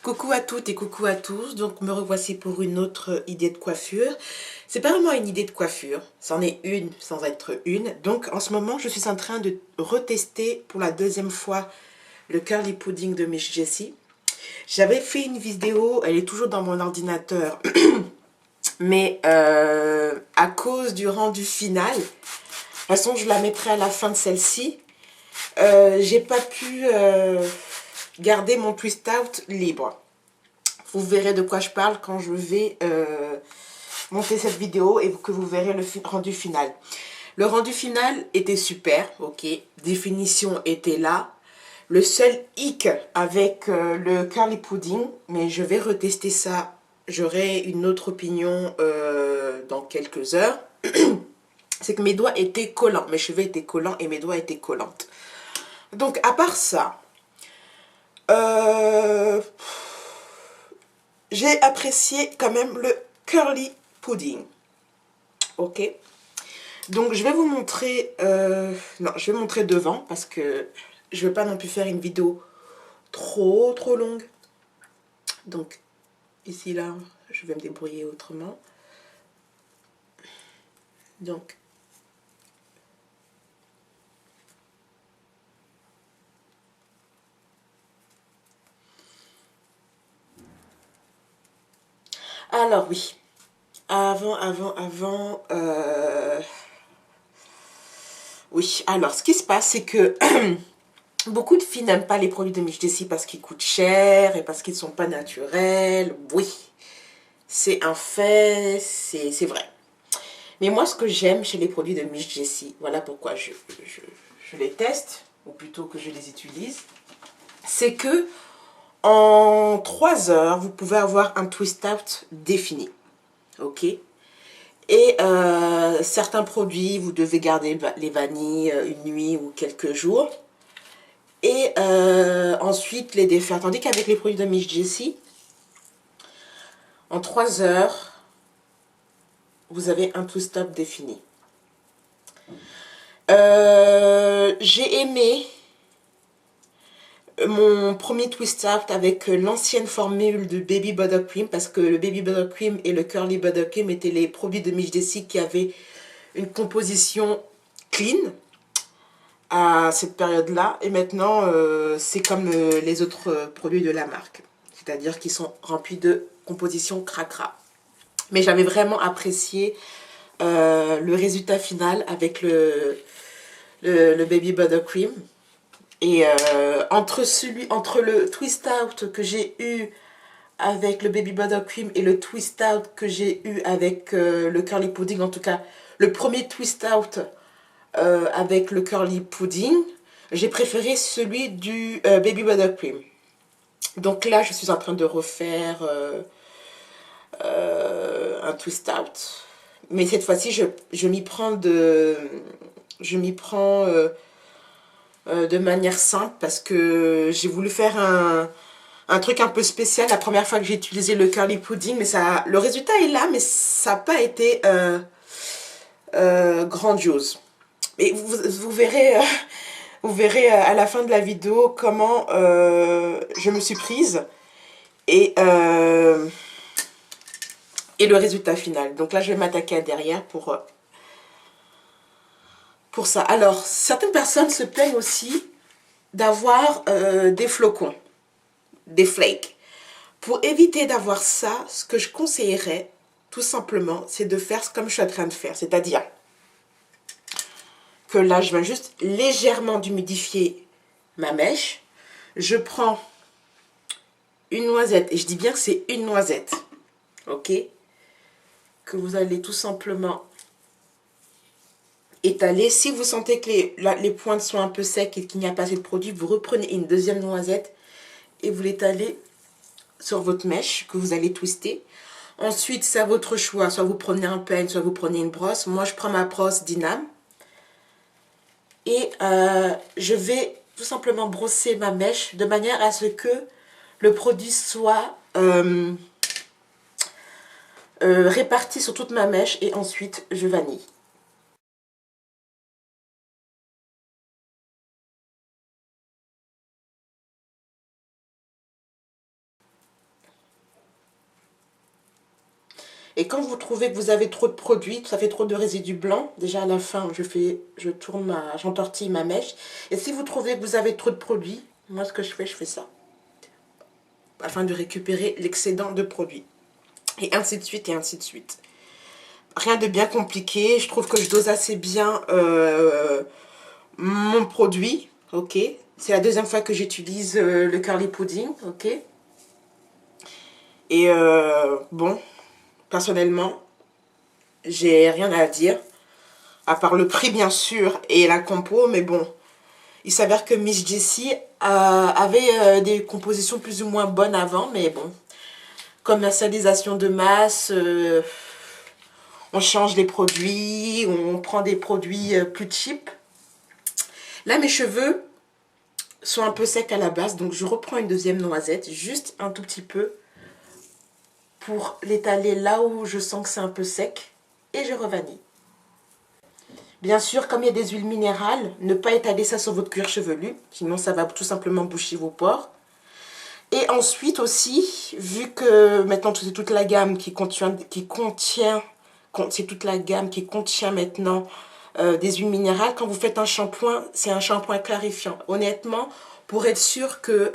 Coucou à toutes et coucou à tous, donc me revoici pour une autre idée de coiffure. C'est pas vraiment une idée de coiffure, c'en est une sans être une. Donc en ce moment je suis en train de retester pour la deuxième fois le curly pudding de Miss Jessie. J'avais fait une vidéo, elle est toujours dans mon ordinateur, mais à cause du rendu final, de toute façon je la mettrai à la fin de celle-ci, j'ai pas pu garder mon twist out libre. Vous verrez de quoi je parle quand je vais monter cette vidéo et que vous verrez le rendu final. Le rendu final était super, ok. Définition était là. Le seul hic avec le curly pudding, mais je vais retester ça. J'aurai une autre opinion dans quelques heures. C'est que mes doigts étaient collants. Mes cheveux étaient collants et mes doigts étaient collantes. Donc à part ça, j'ai apprécié quand même le curly pudding. Ok. Donc je vais vous montrer... non, je vais montrer devant parce que je ne veux pas non plus faire une vidéo trop longue. Donc ici là, je vais me débrouiller autrement. Donc... Alors oui. Avant... Oui, alors ce qui se passe c'est que... Beaucoup de filles n'aiment pas les produits de Miss Jessie parce qu'ils coûtent cher et parce qu'ils ne sont pas naturels. Oui, c'est un fait, c'est vrai. Mais moi, ce que j'aime chez les produits de Miss Jessie, voilà pourquoi je les teste, ou plutôt que je les utilise, c'est que en 3 heures, vous pouvez avoir un twist out défini. Ok. Et certains produits, vous devez garder les vanilles une nuit ou quelques jours. Et ensuite les défaire. Tandis qu'avec les produits de Miss Jessie, en 3 heures, vous avez un twist-up défini. J'ai aimé mon premier twist-up avec l'ancienne formule de Baby Buttercream parce que le Baby Buttercream et le Curly Buttercream étaient les produits de Miss Jessie qui avaient une composition clean à cette période-là. Et maintenant, c'est comme les autres produits de la marque. C'est-à-dire qu'ils sont remplis de composition cracra. Mais j'avais vraiment apprécié le résultat final avec le Baby Buttercream. Et entre le twist out que j'ai eu avec le Baby Buttercream et le twist out que j'ai eu avec le curly pudding, en tout cas le premier twist out avec le curly pudding, j'ai préféré celui du Baby Buttercream. Donc là je suis en train de refaire un twist out, mais cette fois-ci je m'y prends de manière simple parce que j'ai voulu faire un truc un peu spécial la première fois que j'ai utilisé le curly pudding, mais le résultat est là, mais ça n'a pas été grandiose. Et vous verrez à la fin de la vidéo comment je me suis prise et le résultat final. Donc là je vais m'attaquer à derrière pour ça. Alors certaines personnes se plaignent aussi d'avoir des flocons, des flakes. Pour éviter d'avoir ça, ce que je conseillerais tout simplement, c'est de faire comme je suis en train de faire, c'est-à-dire que là je vais juste légèrement humidifier ma mèche. Je prends une noisette, et je dis bien que c'est une noisette, ok, que vous allez tout simplement étaler. Si vous sentez que les pointes sont un peu secs et qu'il n'y a pas assez de produit, vous reprenez une deuxième noisette et vous l'étalez sur votre mèche que vous allez twister. Ensuite, c'est à votre choix, soit vous prenez un peigne, soit vous prenez une brosse. Moi, je prends ma brosse Dinam et je vais tout simplement brosser ma mèche de manière à ce que le produit soit réparti sur toute ma mèche et ensuite je vanille. Et quand vous trouvez que vous avez trop de produits, ça fait trop de résidus blancs, déjà à la fin, j'entortille ma mèche. Et si vous trouvez que vous avez trop de produits, moi ce que je fais ça. Afin de récupérer l'excédent de produits. Et ainsi de suite, et ainsi de suite. Rien de bien compliqué, je trouve que je dose assez bien mon produit, ok. C'est la deuxième fois que j'utilise le curly pudding, ok. Et bon, personnellement, j'ai rien à dire, à part le prix bien sûr et la compo, mais bon, il s'avère que Miss Jessie avait des compositions plus ou moins bonnes avant, mais bon, commercialisation de masse, on change les produits, on prend des produits plus cheap. Là, mes cheveux sont un peu secs à la base, donc je reprends une deuxième noisette, juste un tout petit peu, pour l'étaler là où je sens que c'est un peu sec, et je revanille. Bien sûr, comme il y a des huiles minérales, ne pas étaler ça sur votre cuir chevelu, sinon ça va tout simplement boucher vos pores. Et ensuite aussi, vu que maintenant c'est toute la gamme c'est toute la gamme qui contient maintenant des huiles minérales, quand vous faites un shampoing, c'est un shampoing clarifiant. Honnêtement, pour être sûr que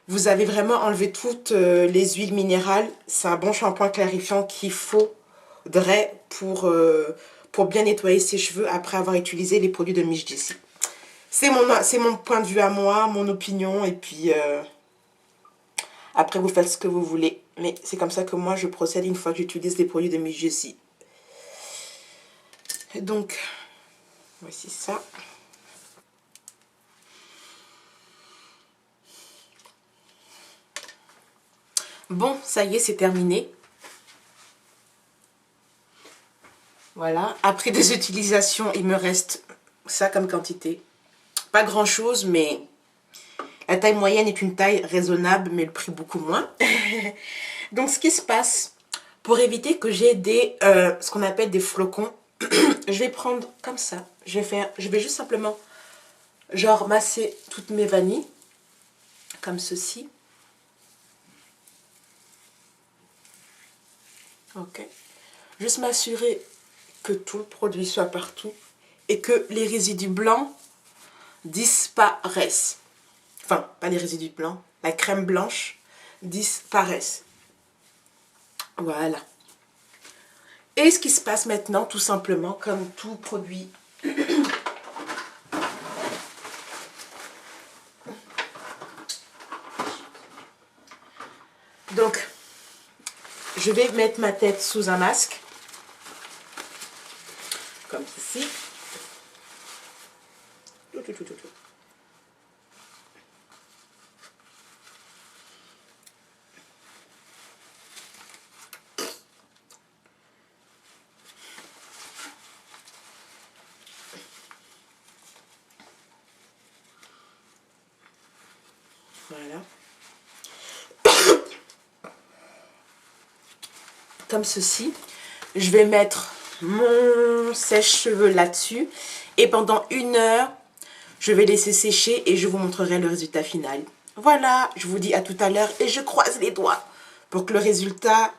vous avez vraiment enlevé toutes les huiles minérales, c'est un bon shampoing clarifiant qu'il faudrait pour bien nettoyer ses cheveux après avoir utilisé les produits de Miss Jessie. C'est mon point de vue à moi, mon opinion, et puis après vous faites ce que vous voulez. Mais c'est comme ça que moi je procède une fois que j'utilise les produits de Miss Jessie. Donc, voici ça. Bon, ça y est, c'est terminé. Voilà. Après des utilisations, il me reste ça comme quantité. Pas grand chose, mais la taille moyenne est une taille raisonnable, mais le prix beaucoup moins. Donc, ce qui se passe, pour éviter que j'ai ce qu'on appelle des flocons, je vais prendre comme ça. Je vais juste simplement, genre, masser toutes mes vanilles, comme ceci. Ok. Juste m'assurer que tout le produit soit partout et que les résidus blancs disparaissent. Enfin, pas les résidus blancs, la crème blanche disparaisse. Voilà. Et ce qui se passe maintenant, tout simplement, comme tout produit donc, je vais mettre ma tête sous un masque, comme ceci. Voilà. Comme ceci. Je vais mettre mon sèche-cheveux là-dessus. Et pendant 1 heure, je vais laisser sécher et je vous montrerai le résultat final. Voilà, je vous dis à tout à l'heure et je croise les doigts pour que le résultat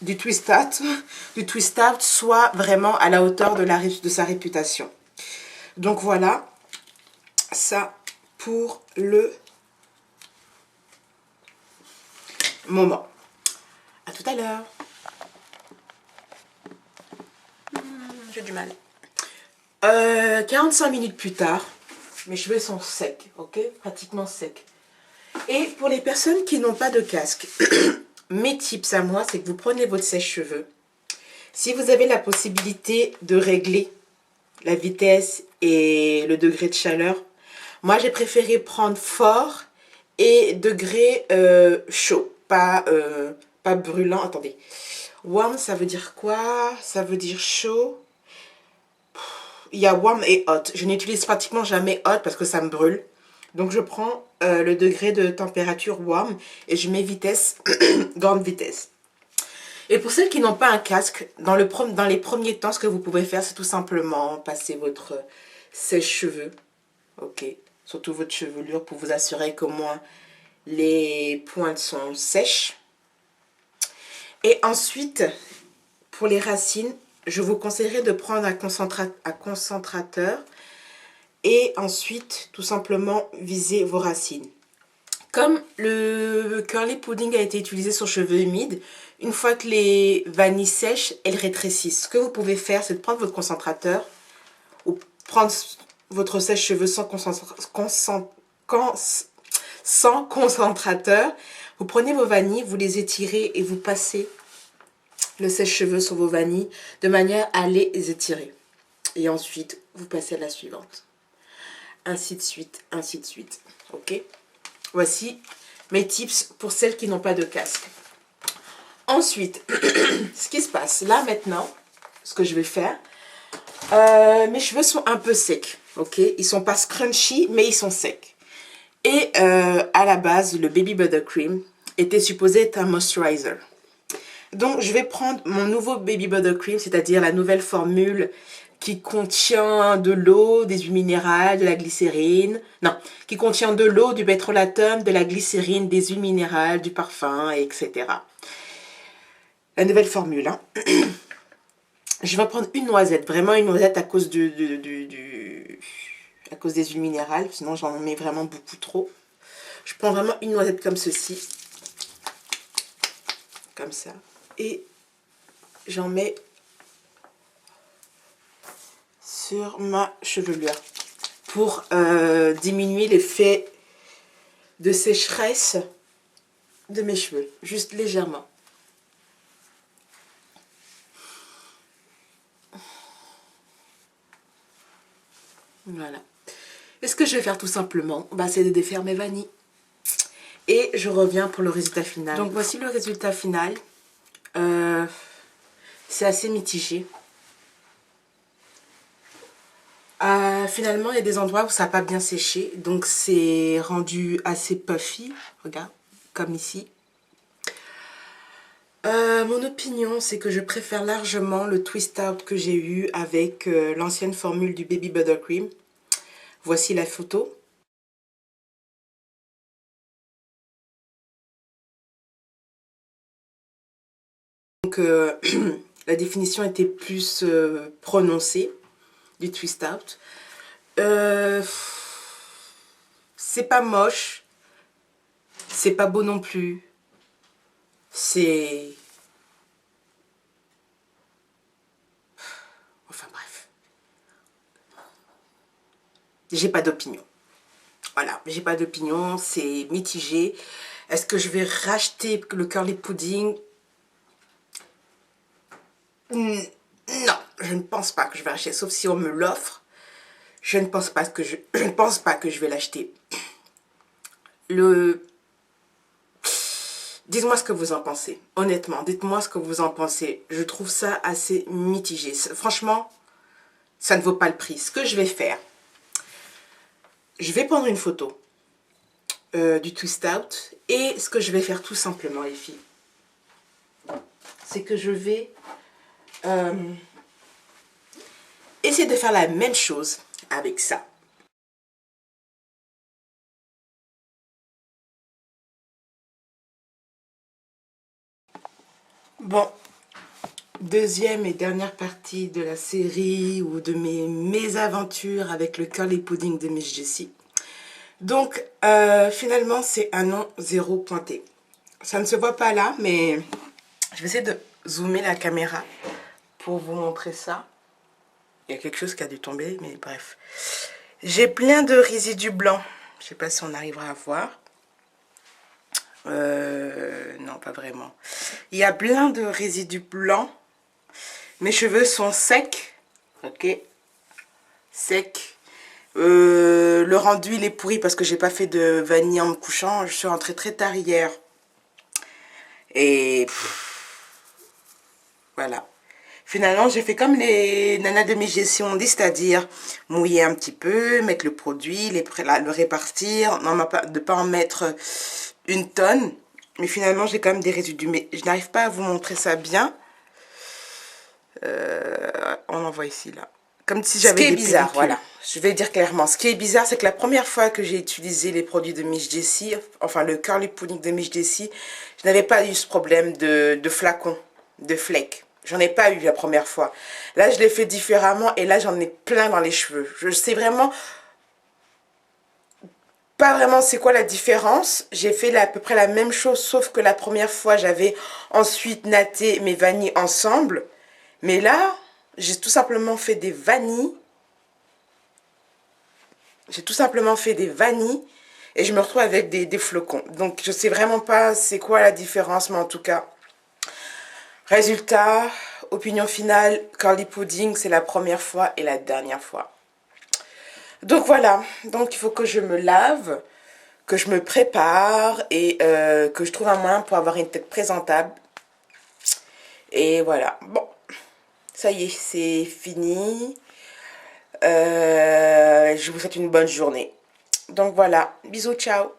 du twist out soit vraiment à la hauteur de sa réputation. Donc voilà, ça pour le moment. À tout à l'heure. J'ai du mal. 45 minutes plus tard, mes cheveux sont secs, ok? Pratiquement secs. Et pour les personnes qui n'ont pas de casque, mes tips à moi, c'est que vous prenez votre sèche-cheveux. Si vous avez la possibilité de régler la vitesse et le degré de chaleur, moi j'ai préféré prendre fort et degré chaud, pas brûlant. Attendez, warm ça veut dire quoi? Ça veut dire chaud. Il y a warm et hot. Je n'utilise pratiquement jamais hot parce que ça me brûle. Donc je prends le degré de température warm et je mets vitesse, grande vitesse. Et pour celles qui n'ont pas un casque, dans les premiers temps, ce que vous pouvez faire, c'est tout simplement passer votre sèche-cheveux, ok, surtout votre chevelure pour vous assurer qu'au moins les pointes sont sèches. Et ensuite, pour les racines, je vous conseillerais de prendre un concentrateur et ensuite, tout simplement, viser vos racines. Comme le curly pudding a été utilisé sur cheveux humides, une fois que les vanilles sèchent, elles rétrécissent. Ce que vous pouvez faire, c'est de prendre votre concentrateur ou prendre votre sèche-cheveux sans concentrateur. Vous prenez vos vanilles, vous les étirez et vous passez le sèche-cheveux sur vos vanilles de manière à les étirer. Et ensuite, vous passez à la suivante. Ainsi de suite, ainsi de suite. Ok? Voici mes tips pour celles qui n'ont pas de casque. Ensuite, ce qui se passe là maintenant, ce que je vais faire, mes cheveux sont un peu secs. Ok? Ils sont pas scrunchy, mais ils sont secs. Et à la base, le Baby Buttercream était supposé être un moisturizer. Donc, je vais prendre mon nouveau Baby Buttercream, c'est-à-dire la nouvelle formule qui contient de l'eau, des huiles minérales, de la glycérine. Non, qui contient de l'eau, du pétrolatum, de la glycérine, des huiles minérales, du parfum, etc. La nouvelle formule. Hein. Je vais prendre une noisette, vraiment une noisette à cause à cause des huiles minérales, sinon j'en mets vraiment beaucoup trop. Je prends vraiment une noisette comme ceci. Comme ça. Et j'en mets sur ma chevelure pour diminuer l'effet de sécheresse de mes cheveux, juste légèrement. Voilà. Et ce que je vais faire tout simplement, bah, c'est de défaire mes vanilles. Et je reviens pour le résultat final. Donc voici le résultat final. C'est assez mitigé. Finalement, il y a des endroits où ça n'a pas bien séché. Donc c'est rendu assez puffy. Regarde, comme ici. Mon opinion, c'est que je préfère largement le twist out que j'ai eu avec l'ancienne formule du Baby Buttercream. Voici la photo. Donc la définition était plus prononcée du twist out. C'est pas moche, c'est pas beau non plus. C'est... Enfin bref. J'ai pas d'opinion. Voilà, j'ai pas d'opinion, c'est mitigé. Est-ce que je vais racheter le curly pudding? Non, je ne pense pas que je vais acheter, sauf si on me l'offre. Je ne pense pas que je vais l'acheter. Dites-moi ce que vous en pensez. Honnêtement, dites-moi ce que vous en pensez. Je trouve ça assez mitigé. Franchement, ça ne vaut pas le prix. Ce que je vais faire, je vais prendre une photo du twist out. Et ce que je vais faire tout simplement, les filles, c'est que je vais essayer de faire la même chose avec ça. Bon, deuxième et dernière partie de la série ou de mes mésaventures avec le curly pudding de Miss Jessie. Donc, finalement, c'est un non zéro pointé. Ça ne se voit pas là, mais je vais essayer de zoomer la caméra pour vous montrer ça. Il y a quelque chose qui a dû tomber, mais bref. J'ai plein de résidus blancs. Je ne sais pas si on arrivera à voir. Non, pas vraiment. Il y a plein de résidus blancs. Mes cheveux sont secs. Ok. Secs. Le rendu, il est pourri parce que j'ai pas fait de vanille en me couchant. Je suis rentrée très tard hier. Et... voilà. Finalement, j'ai fait comme les nanas de mes gestions ont dit, c'est-à-dire mouiller un petit peu, mettre le produit, le répartir, de ne pas en mettre une tonne. Mais finalement, j'ai quand même des résidus. Mais je n'arrive pas à vous montrer ça bien. On en voit ici, là. Comme si Ce j'avais qui est des bizarre, pellicules. voilà. Je vais dire clairement. Ce qui est bizarre, c'est que la première fois que j'ai utilisé les produits de Miss Jessie, enfin le curly pudding de Miss Jessie, je n'avais pas eu ce problème de flacon, de flake. J'en ai pas eu la première fois. Là, je l'ai fait différemment et là, j'en ai plein dans les cheveux. Je sais vraiment pas vraiment c'est quoi la différence. J'ai fait à peu près la même chose, sauf que la première fois, j'avais ensuite natté mes vanilles ensemble. Mais là, j'ai tout simplement fait des vanilles. J'ai tout simplement fait des vanilles et je me retrouve avec des flocons. Donc, je sais vraiment pas c'est quoi la différence, mais en tout cas, résultat, opinion finale, curly pudding, c'est la première fois et la dernière fois. Donc voilà, donc il faut que je me lave, que je me prépare et que je trouve un moyen pour avoir une tête présentable. Et voilà, bon, ça y est, c'est fini. Je vous souhaite une bonne journée. Donc voilà, bisous, ciao.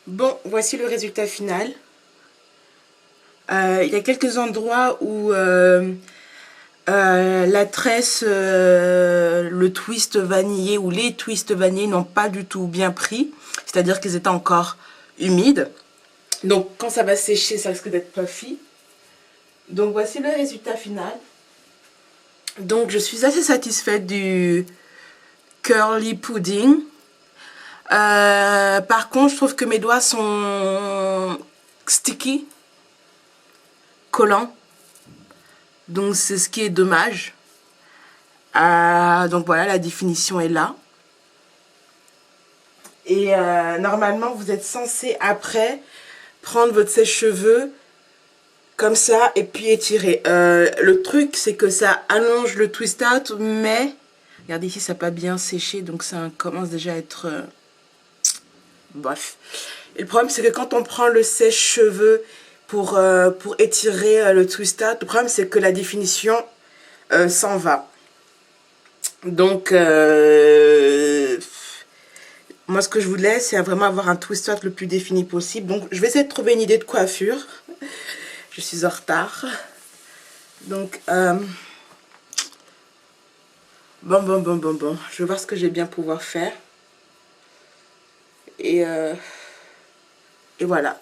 Bon, voici le résultat final. Il y a quelques endroits où la tresse, le twist vanillé ou les twists vanillés n'ont pas du tout bien pris. C'est-à-dire qu'ils étaient encore humides. Donc quand ça va sécher, ça risque d'être puffy. Donc voici le résultat final. Donc je suis assez satisfaite du curly pudding. Par contre, je trouve que mes doigts sont sticky, collants. Donc c'est ce qui est dommage. Donc voilà, la définition est là. Et normalement, vous êtes censé après prendre votre sèche-cheveux comme ça et puis étirer. Le truc, c'est que ça allonge le twist out, mais regardez ici, ça n'a pas bien séché, donc ça commence déjà à être... Bref. Et le problème, c'est que quand on prend le sèche-cheveux pour étirer le twist out, le problème, c'est que la définition s'en va. Donc, moi, ce que je voulais, c'est vraiment avoir un twist out le plus défini possible. Donc, je vais essayer de trouver une idée de coiffure. Je suis en retard. Donc, bon. Je vais voir ce que je vais bien pouvoir faire. Et voilà.